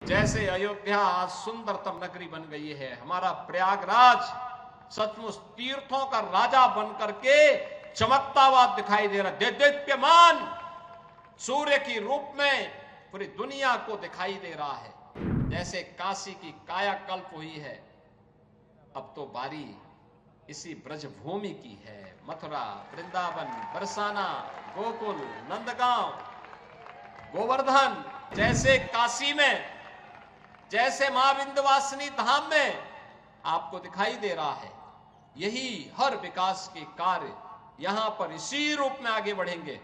जैसे अयोध्या आज सुंदरतम नगरी बन गई है, हमारा प्रयागराज सचमुच तीर्थों का राजा बन करके चमकता हुआ दिखाई दे रहा, देदीप्यमान सूर्य की रूप में पूरी दुनिया को दिखाई दे रहा है। जैसे काशी की कायाकल्प हुई है, अब तो बारी इसी ब्रजभूमि की है। मथुरा, वृंदावन, बरसाना, गोकुल, नंदगांव, गोवर्धन, जैसे काशी में, जैसे मां विंध्यवासिनी धाम में आपको दिखाई दे रहा है, यही हर विकास के कार्य यहां पर इसी रूप में आगे बढ़ेंगे।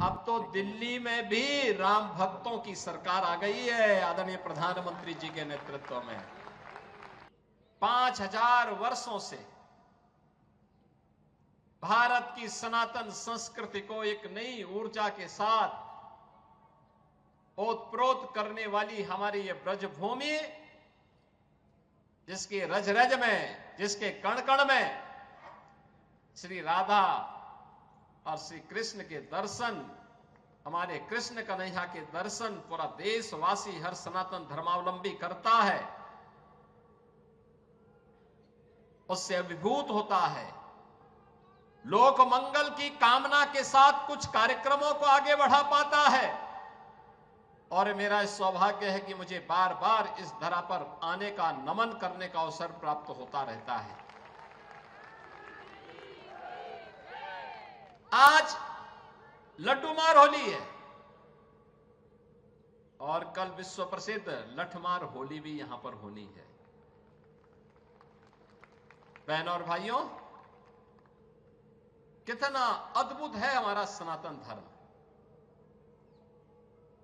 अब तो दिल्ली में भी राम भक्तों की सरकार आ गई है आदरणीय प्रधानमंत्री जी के नेतृत्व में। 5000 वर्षों से भारत की सनातन संस्कृति को एक नई ऊर्जा के साथ ओतप्रोत करने वाली हमारी ये ब्रजभूमि, जिसके रज रज में, जिसके कण कण में श्री राधा और श्री कृष्ण के दर्शन, हमारे कृष्ण कन्हैया के दर्शन पूरा देशवासी, हर सनातन धर्मावलंबी करता है, उससे अभिभूत होता है। लोक मंगल की कामना के साथ कुछ कार्यक्रमों को आगे बढ़ा पाता है। और मेरा सौभाग्य है कि मुझे बार बार इस धरा पर आने का, नमन करने का अवसर प्राप्त होता रहता है। आज लड्डूमार होली है और कल विश्व प्रसिद्ध लठमार होली भी यहां पर होनी है। बहनों और भाइयों, कितना अद्भुत है हमारा सनातन धर्म।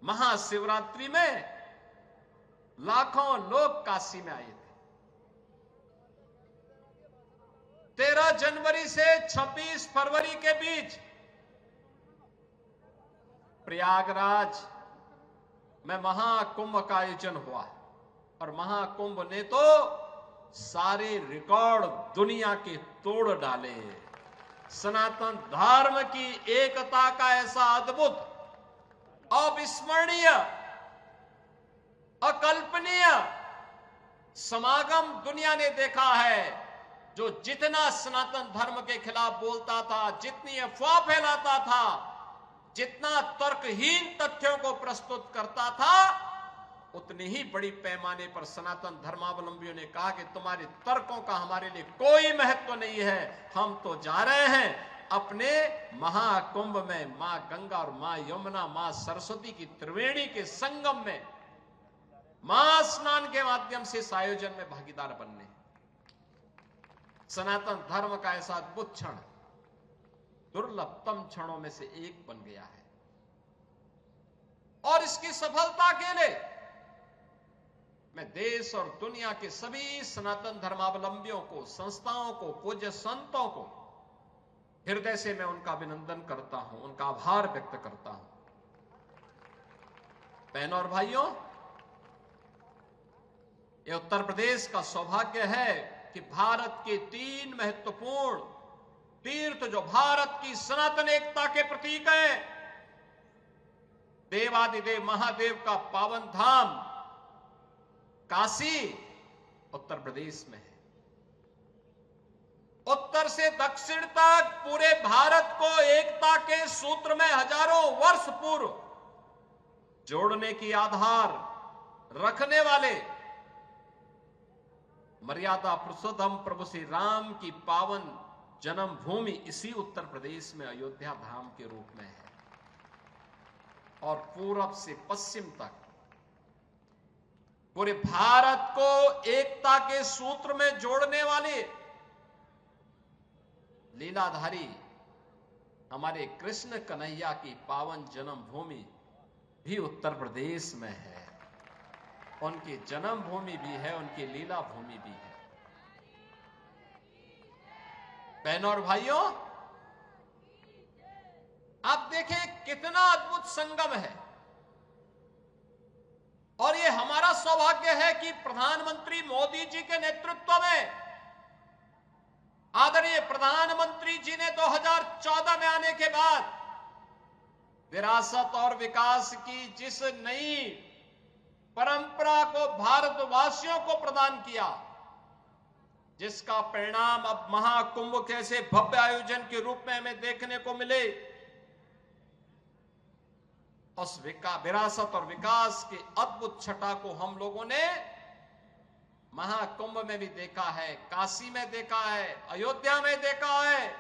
महाशिवरात्रि में लाखों लोग काशी में आए थे। 13 जनवरी से 26 फरवरी के बीच प्रयागराज में महाकुंभ का आयोजन हुआ और महाकुंभ ने तो सारे रिकॉर्ड दुनिया के तोड़ डाले। सनातन धर्म की एकता का ऐसा अद्भुत, अविस्मरणीय, अकल्पनीय समागम दुनिया ने देखा है। जो जितना सनातन धर्म के खिलाफ बोलता था, जितनी अफवाह फैलाता था, जितना तर्कहीन तथ्यों को प्रस्तुत करता था, उतनी ही बड़ी पैमाने पर सनातन धर्मावलंबियों ने कहा कि तुम्हारे तर्कों का हमारे लिए कोई महत्व नहीं है, हम तो जा रहे हैं अपने महाकुंभ में मां गंगा और मां यमुना, मां सरस्वती की त्रिवेणी के संगम में महास्नान के माध्यम से इस आयोजन में भागीदार बनने। सनातन धर्म का ऐसा अद्भुत क्षण दुर्लभतम क्षणों में से एक बन गया है और इसकी सफलता के लिए मैं देश और दुनिया के सभी सनातन धर्मावलंबियों को, संस्थाओं को, पूज्य संतों को हृदय से मैं उनका अभिनंदन करता हूं, उनका आभार व्यक्त करता हूं। बहनों और भाइयों, यह उत्तर प्रदेश का सौभाग्य है कि भारत के 3 महत्वपूर्ण तीर्थ जो भारत की सनातन एकता के प्रतीक हैं, देवादिदेव महादेव का पावन धाम काशी उत्तर प्रदेश में है। उत्तर से दक्षिण तक पूरे भारत को एकता के सूत्र में हजारों वर्ष पूर्व जोड़ने की आधार रखने वाले मर्यादा पुरुषोत्तम प्रभु श्री राम की पावन जन्मभूमि इसी उत्तर प्रदेश में अयोध्या धाम के रूप में है। और पूरब से पश्चिम तक पूरे भारत को एकता के सूत्र में जोड़ने वाले लीलाधारी हमारे कृष्ण कन्हैया की पावन जन्मभूमि भी उत्तर प्रदेश में है। उनकी जन्मभूमि भी है, उनकी लीला भूमि भी है। बहनों और भाइयों, आप देखें कितना अद्भुत संगम है। और ये हमारा सौभाग्य है कि प्रधानमंत्री मोदी जी के नेतृत्व में आदरणीय प्रधानमंत्री जी ने 2014 में आने के बाद विरासत और विकास की जिस नई परंपरा को भारतवासियों को प्रदान किया, जिसका परिणाम अब महाकुंभ कैसे भव्य आयोजन के रूप में हमें देखने को मिले। उस विरासत और विकास की अद्भुत छटा को हम लोगों ने महाकुंभ में भी देखा है, काशी में देखा है, अयोध्या में देखा है,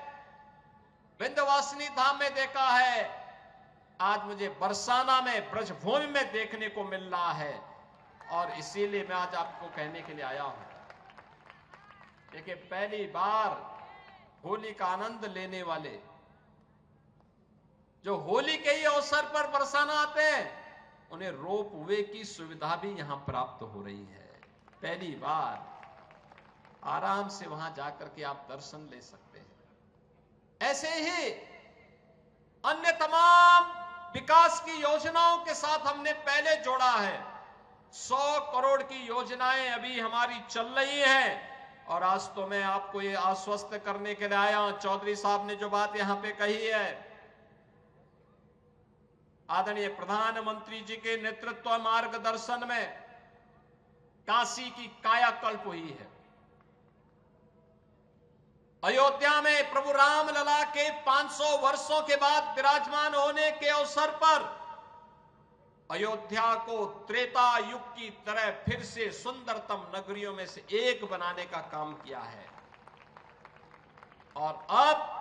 विंध्यवासिनी धाम में देखा है, आज मुझे बरसाना में ब्रजभूमि में देखने को मिल रहा है। और इसीलिए मैं आज आपको कहने के लिए आया हूं। देखिए, पहली बार होली का आनंद लेने वाले, जो होली के ही अवसर पर बरसाना आते हैं, उन्हें रोप वे की सुविधा भी यहां प्राप्त हो रही है। पहली बार आराम से वहां जाकर के आप दर्शन ले सकते हैं। ऐसे ही अन्य तमाम विकास की योजनाओं के साथ हमने पहले जोड़ा है। 100 करोड़ की योजनाएं अभी हमारी चल रही हैं। और आज तो मैं आपको ये आश्वस्त करने के लिए आया हूं, चौधरी साहब ने जो बात यहां पे कही है, आदरणीय प्रधानमंत्री जी के नेतृत्व मार्गदर्शन में काशी की कायाकल्प हुई है। अयोध्या में प्रभु रामलला के 500 वर्षों के बाद विराजमान होने के अवसर पर अयोध्या को त्रेता युग की तरह फिर से सुंदरतम नगरियों में से एक बनाने का काम किया है। और अब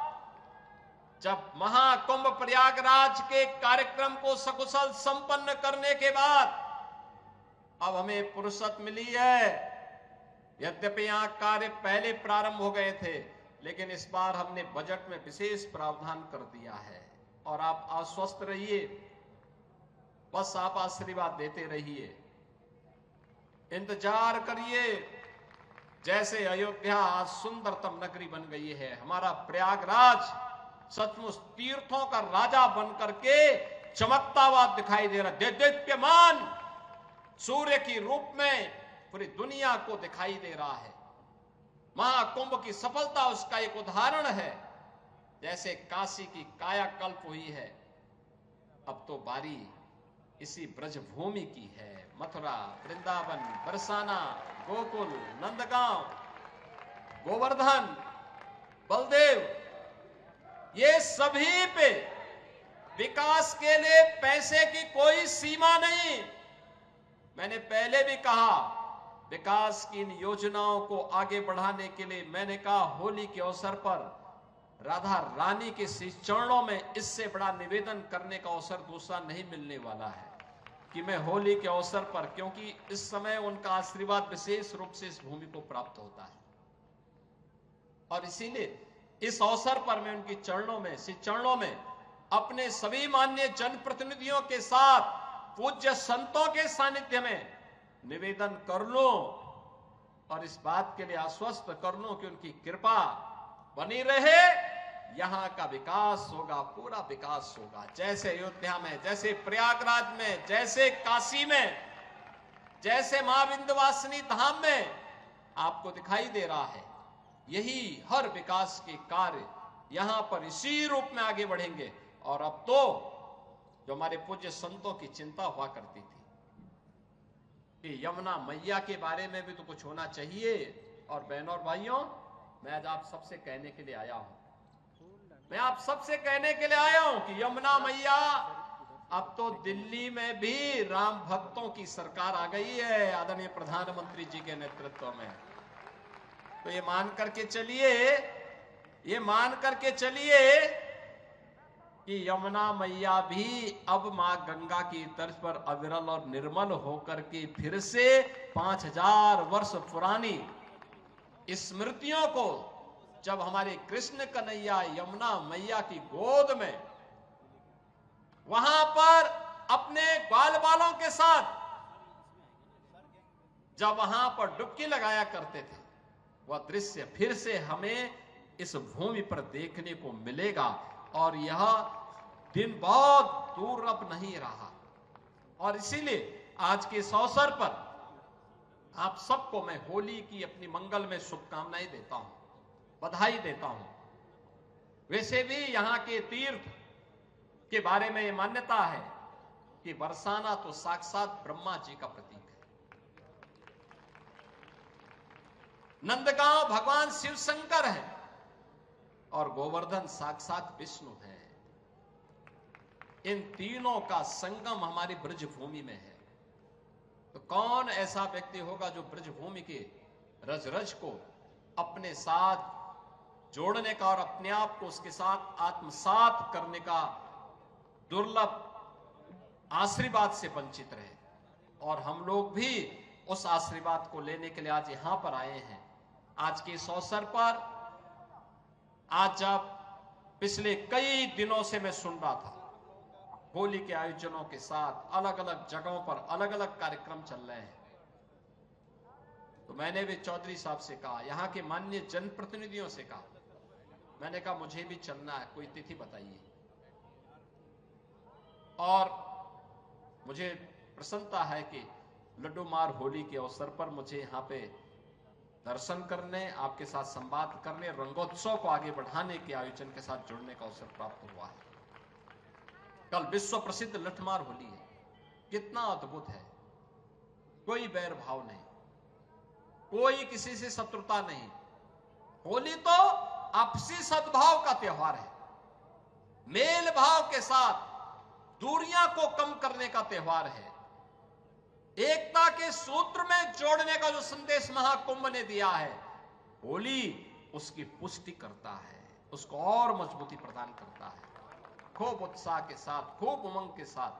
जब महाकुंभ प्रयागराज के कार्यक्रम को सकुशल संपन्न करने के बाद अब हमें फुर्सत मिली है। यद्यपि यहां कार्य पहले प्रारंभ हो गए थे, लेकिन इस बार हमने बजट में विशेष प्रावधान कर दिया है। और आप आश्वस्त रहिए, बस आप आशीर्वाद देते रहिए, इंतजार करिए। जैसे अयोध्या आज सुंदरतम नगरी बन गई है, हमारा प्रयागराज सचमुच तीर्थों का राजा बन करके चमकता हुआ दिखाई दे रहा, देदीप्यमान सूर्य की रूप में पूरी दुनिया को दिखाई दे रहा है। महाकुंभ की सफलता उसका एक उदाहरण है। जैसे काशी की कायाकल्प हुई है, अब तो बारी इसी ब्रजभूमि की है। मथुरा, वृंदावन, बरसाना, गोकुल, नंदगांव, गोवर्धन, बलदेव, ये सभी पे विकास के लिए पैसे की कोई सीमा नहीं। मैंने पहले भी कहा, विकास की इन योजनाओं को आगे बढ़ाने के लिए मैंने कहा, होली के अवसर पर राधा रानी के चरणों में इससे बड़ा निवेदन करने का अवसर दूसरा नहीं मिलने वाला है कि मैं होली के अवसर पर, क्योंकि इस समय उनका आशीर्वाद विशेष रूप से इस भूमि को प्राप्त होता है। और इसीलिए इस अवसर पर मैं उनकी चरणों में अपने सभी माननीय जनप्रतिनिधियों के साथ पूज्य संतों के सानिध्य में निवेदन कर लूं और इस बात के लिए आश्वस्त कर लूं कि उनकी कृपा बनी रहे। यहां का विकास होगा, पूरा विकास होगा। जैसे अयोध्या में, जैसे प्रयागराज में, जैसे काशी में, जैसे मां विंध्यवासिनी धाम में आपको दिखाई दे रहा है, यही हर विकास के कार्य यहां पर इसी रूप में आगे बढ़ेंगे। और अब तो जो हमारे पूज्य संतों की चिंता हुआ करती थी कि यमुना मैया के बारे में भी तो कुछ होना चाहिए। और बहनों और भाइयों, मैं आज आप सबसे कहने के लिए आया हूं, कि यमुना मैया, अब तो दिल्ली में भी राम भक्तों की सरकार आ गई है आदरणीय प्रधानमंत्री जी के नेतृत्व में। तो ये मान करके चलिए कि यमुना मैया भी अब मां गंगा की तर्ज पर अविरल और निर्मल होकर के फिर से 5000 वर्ष पुरानी स्मृतियों को, जब हमारे कृष्ण कन्हैया यमुना मैया की गोद में वहां पर अपने ग्वाल बालों के साथ जब वहां पर डुबकी लगाया करते थे, वह दृश्य फिर से हमें इस भूमि पर देखने को मिलेगा। और यह दिन बहुत दूर अब नहीं रहा। और इसीलिए आज के इस अवसर पर आप सबको मैं होली की अपनी मंगल में शुभकामनाएं देता हूं, बधाई देता हूं। वैसे भी यहां के तीर्थ के बारे में यह मान्यता है कि बरसाना तो साक्षात ब्रह्मा जी का प्रतीक है। नंदगांव भगवान शिव शंकर है और गोवर्धन साक्षात विष्णु है। इन तीनों का संगम हमारी ब्रज भूमि में है। तो कौन ऐसा व्यक्ति होगा जो ब्रज भूमि के रज रज को अपने साथ जोड़ने का और अपने आप को उसके साथ आत्मसात करने का दुर्लभ आशीर्वाद से वंचित रहे। और हम लोग भी उस आशीर्वाद को लेने के लिए आज यहां पर आए हैं। आज के इस अवसर पर, आज जब पिछले कई दिनों से मैं सुन रहा था होली के आयोजनों के साथ अलग अलग जगहों पर अलग अलग कार्यक्रम चल रहे हैं, तो मैंने भी चौधरी साहब से कहा, यहां के माननीय जनप्रतिनिधियों से कहा, मैंने कहा मुझे भी चलना है, कोई तिथि बताइए। और मुझे प्रसन्नता है कि लड्डू मार होली के अवसर पर मुझे यहां पे दर्शन करने, आपके साथ संवाद करने, रंगोत्सव को आगे बढ़ाने के आयोजन के साथ जुड़ने का अवसर प्राप्त हुआ है। कल विश्व प्रसिद्ध लठमार होली है, कितना अद्भुत है। कोई बैर भाव नहीं, कोई किसी से शत्रुता नहीं। होली तो आपसी सद्भाव का त्योहार है, मेल भाव के साथ दूरियां को कम करने का त्योहार है, एकता के सूत्र में जोड़ने का जो संदेश महाकुंभ ने दिया है, होली उसकी पुष्टि करता है, उसको और मजबूती प्रदान करता है। खूब उत्साह के साथ, खूब उमंग के साथ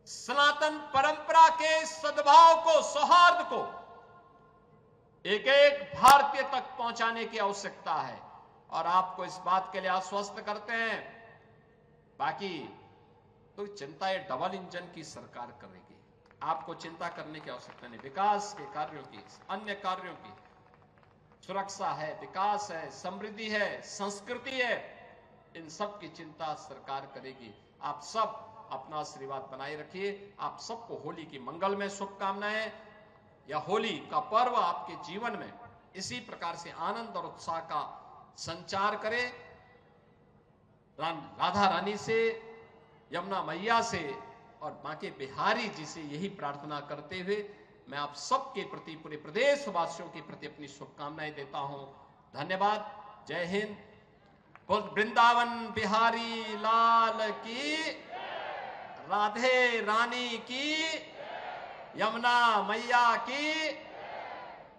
सनातन परंपरा के सद्भाव को, सौहार्द को एक एक भारतीय तक पहुंचाने की आवश्यकता है। और आपको इस बात के लिए आश्वस्त करते हैं, बाकी तो चिंता ये डबल इंजन की सरकार करेगी, आपको चिंता करने की आवश्यकता नहीं। विकास के कार्यों की, अन्य कार्यों की, सुरक्षा है, विकास है, समृद्धि है, संस्कृति है, इन सब की चिंता सरकार करेगी। आप सब अपना आशीर्वाद बनाए रखिए। आप सबको होली की मंगलमय शुभकामनाएं। या होली का पर्व आपके जीवन में इसी प्रकार से आनंद और उत्साह का संचार करे। राधा रानी से, यमुना मैया से और मां के बिहारी जी से यही प्रार्थना करते हुए मैं आप सबके प्रति, पूरे प्रदेश वासियों के प्रति अपनी शुभकामनाएं देता हूं। धन्यवाद। जय हिंद। वृंदावन बिहारी लाल की, राधे रानी की, यमुना मैया की।